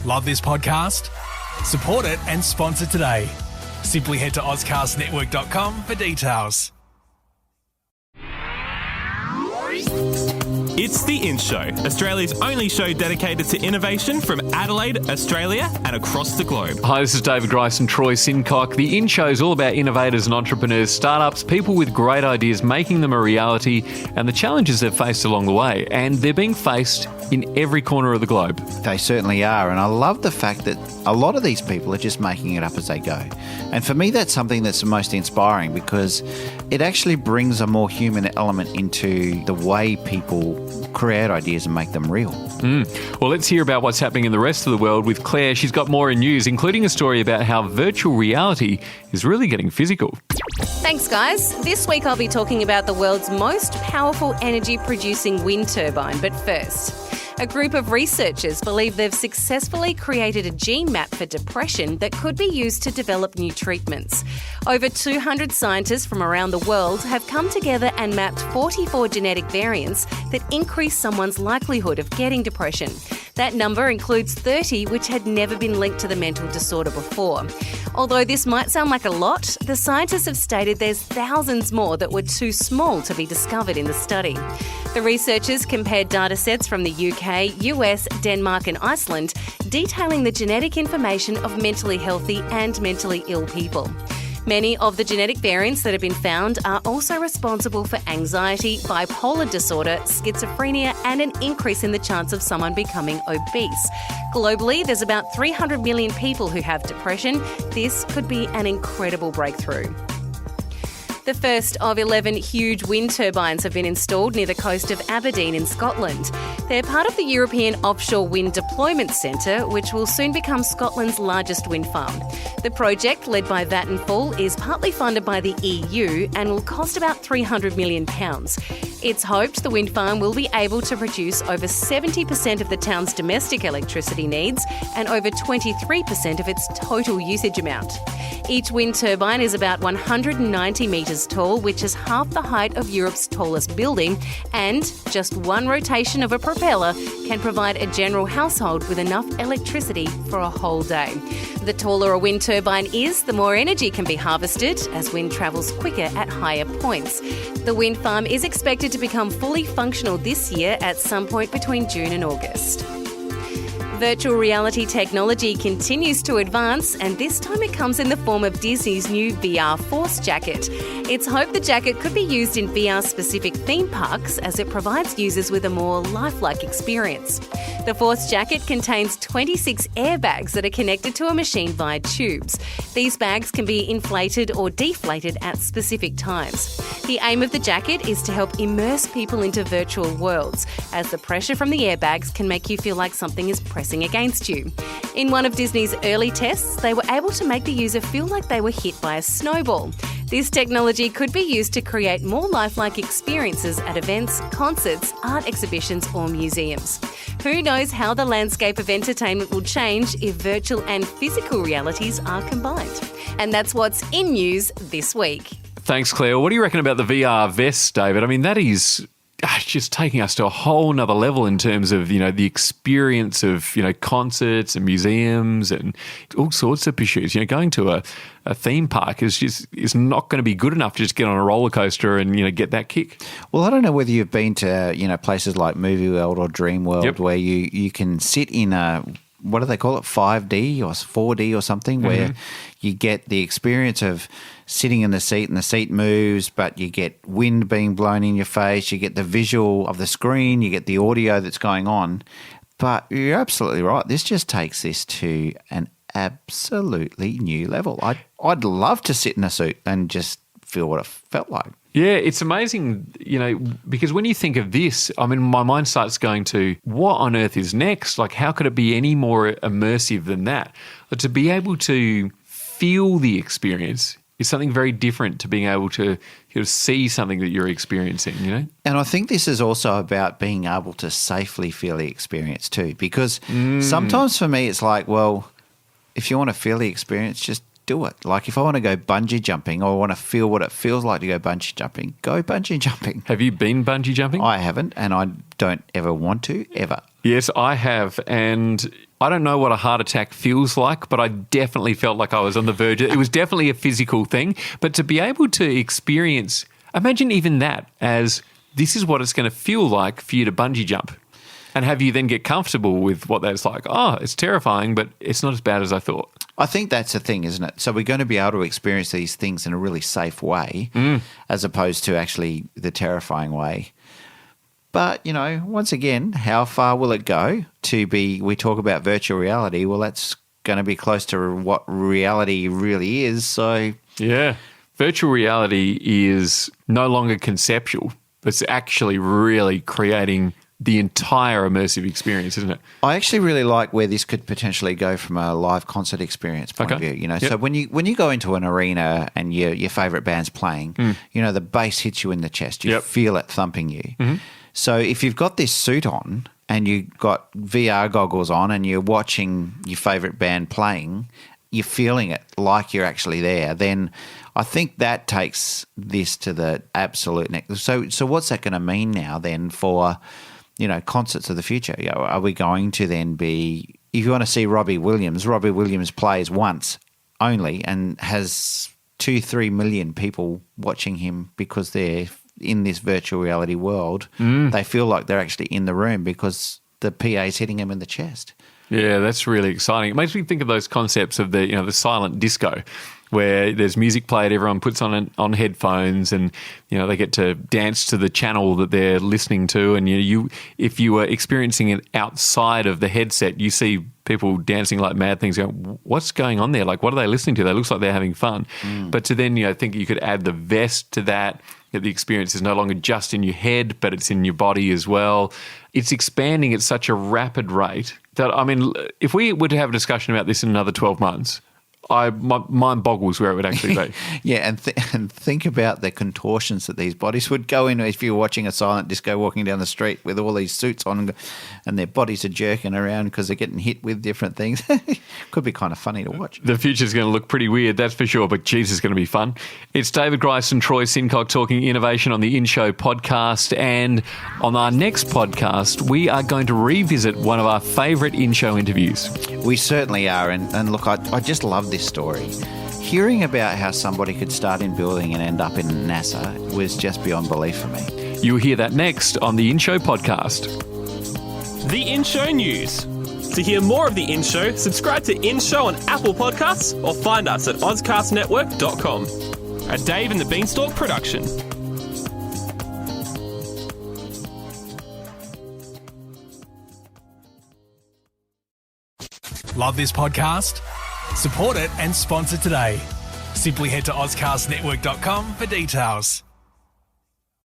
Love this podcast? Support it and sponsor today. Simply head to ozcastnetwork.com for details. It's The In Show, Australia's only show dedicated to innovation from Adelaide, Australia and across the globe. Hi, this is David Grice and Troy Sincock. The In Show is all about innovators and entrepreneurs, startups, people with great ideas, making them a reality, and the challenges they've faced along the way. And they're being faced in every corner of the globe. They certainly are. And I love the fact that a lot of these people are just making it up as they go. And for me, that's something that's the most inspiring because it actually brings a more human element into the way people create ideas and make them real. Well, let's hear about what's happening in the rest of the world with Claire. She's got more in news, including a story about how virtual reality is really getting physical. Thanks, guys. This week I'll be talking about the world's most powerful energy-producing wind turbine. But first, a group of researchers believe they've successfully created a gene map for depression that could be used to develop new treatments. Over 200 scientists from around the world have come together and mapped 44 genetic variants that increase someone's likelihood of getting depression. That number includes 30 which had never been linked to the mental disorder before. Although this might sound like a lot, the scientists have stated there's thousands more that were too small to be discovered in the study. The researchers compared data sets from the UK, US, Denmark and Iceland, detailing the genetic information of mentally healthy and mentally ill people. Many of the genetic variants that have been found are also responsible for anxiety, bipolar disorder, schizophrenia, and an increase in the chance of someone becoming obese. Globally, there's about 300 million people who have depression. This could be an incredible breakthrough. The first of 11 huge wind turbines have been installed near the coast of Aberdeen in Scotland. They're part of the European Offshore Wind Deployment Centre, which will soon become Scotland's largest wind farm. The project, led by Vattenfall, is partly funded by the EU and will cost about £300 million. It's hoped the wind farm will be able to produce over 70% of the town's domestic electricity needs and over 23% of its total usage amount. Each wind turbine is about 190 metres tall, which is half the height of Europe's tallest building, and just one rotation of a propeller can provide a general household with enough electricity for a whole day. The taller a wind turbine is, the more energy can be harvested as wind travels quicker at higher points. The wind farm is expected to become fully functional this year at some point between June and August. Virtual reality technology continues to advance, and this time it comes in the form of Disney's new VR Force jacket. It's hoped the jacket could be used in VR-specific theme parks as it provides users with a more lifelike experience. The Force jacket contains 26 airbags that are connected to a machine via tubes. These bags can be inflated or deflated at specific times. The aim of the jacket is to help immerse people into virtual worlds, as the pressure from the airbags can make you feel like something is pressing against you. In one of Disney's early tests, they were able to make the user feel like they were hit by a snowball. This technology could be used to create more lifelike experiences at events, concerts, art exhibitions or museums. Who knows how the landscape of entertainment will change if virtual and physical realities are combined? And that's what's in news this week. Thanks, Claire. What do you reckon about the VR vests, David? I mean, that is just taking us to a whole nother level in terms of, the experience of, concerts and museums and all sorts of pursuits. Going to a theme park is not going to be good enough to just get on a roller coaster and, get that kick. Well, I don't know whether you've been to, places like Movie World or Dream World where you can sit in a, what do they call it, 5D or 4D or something, where you get the experience of sitting in the seat and the seat moves, but you get wind being blown in your face, you get the visual of the screen, you get the audio that's going on. But you're absolutely right. This just takes this to an absolutely new level. I'd love to sit in a suit and just feel what it felt like. Yeah, it's amazing, because when you think of this, I mean, my mind starts going to what on earth is next? Like, how could it be any more immersive than that? But to be able to feel the experience is something very different to being able to see something that you're experiencing, And I think this is also about being able to safely feel the experience too, because sometimes for me it's like, well, if you want to feel the experience, just do it. Like if I want to go bungee jumping or I want to feel what it feels like to go bungee jumping, go bungee jumping. Have you been bungee jumping? I haven't, and I don't ever want to, ever. Yes, I have, and I don't know what a heart attack feels like, but I definitely felt like I was on the verge. It was definitely a physical thing. But to be able to experience, imagine even that as this is what it's going to feel like for you to bungee jump. And have you then get comfortable with what that's like? Oh, it's terrifying, but it's not as bad as I thought. I think that's the thing, isn't it? So we're going to be able to experience these things in a really safe way as opposed to actually the terrifying way. But, you know, once again, how far will it go to be, we talk about virtual reality, well, that's going to be close to what reality really is. So, yeah, virtual reality is no longer conceptual. It's actually really creating the entire immersive experience, isn't it? I actually really like where this could potentially go from a live concert experience point of view. You know, so when you go into an arena and your favourite band's playing, you know, the bass hits you in the chest. You feel it thumping you. So if you've got this suit on and you've got VR goggles on and you're watching your favourite band playing, you're feeling it like you're actually there, then I think that takes this to the absolute next. So what's that going to mean now then for, you know, concerts of the future? You know, are we going to then be, if you want to see Robbie Williams plays once only and has 2-3 million people watching him because they're in this virtual reality world. They feel like they're actually in the room because the PA is hitting them in the chest. Yeah, that's really exciting. It makes me think of those concepts of the, you know, the silent disco, where there's music played, everyone puts on headphones, and you know they get to dance to the channel that they're listening to. And you if you were experiencing it outside of the headset, you see people dancing like mad things. Going, what's going on there? Like, what are they listening to? They looks like they're having fun. But to then, you know, think you could add the vest to that. That the experience is no longer just in your head, but it's in your body as well. It's expanding at such a rapid rate that, I mean, if we were to have a discussion about this in another 12 months, my mind boggles where it would actually be. Yeah, and think about the contortions that these bodies would go in if you were watching a silent disco walking down the street with all these suits on and their bodies are jerking around because they're getting hit with different things. Could be kind of funny to watch. The future's going to look pretty weird, that's for sure, but geez, it's going to be fun. It's David Grice and Troy Sincock talking innovation on the In Show podcast, and on our next podcast, we are going to revisit one of our favourite In Show interviews. We certainly are, and look, I just love this story. Hearing about how somebody could start in building and end up in NASA was just beyond belief for me. You'll hear that next on the In Show podcast. The In Show News. To hear more of the In Show, subscribe to In Show on Apple Podcasts or find us at ozcastnetwork.com. A Dave and the Beanstalk production. Love this podcast? Support it and sponsor today. Simply head to ozcastnetwork.com for details.